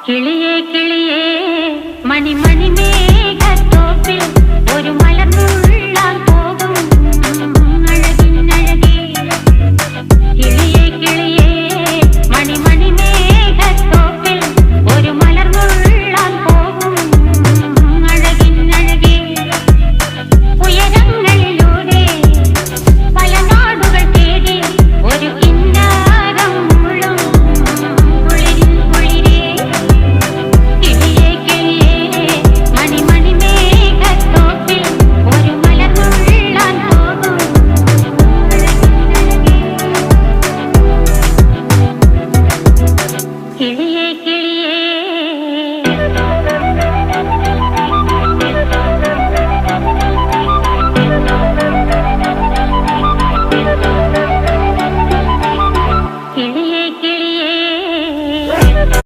കിളിയേ കിളിയേ മണിമണി മേഘത്തോപ്പിൽ ഒരു മലർന്നുള്ളാൻ പോകും അഴകിനഴകേ. കിളിയേ കിളിയേ മണിമണി മേഘത്തോപ്പിൽ ഒരു മലർന്നുള്ളാൻ പോകും അഴകിനഴകേ. ഉയരങ്ങളിലൂടെ പല നാടുകൾ തേടി ഒരു കിന്നാരം മുഴും കുളിരിൻ കുളിരേ. കിളിയേ കിളിയേ മണിമണി മേഘത്തോപ്പിൽ ഒരു മലർന്നുള്ളാൻ പോകും അഴകിനഴകേ. കിളിയേ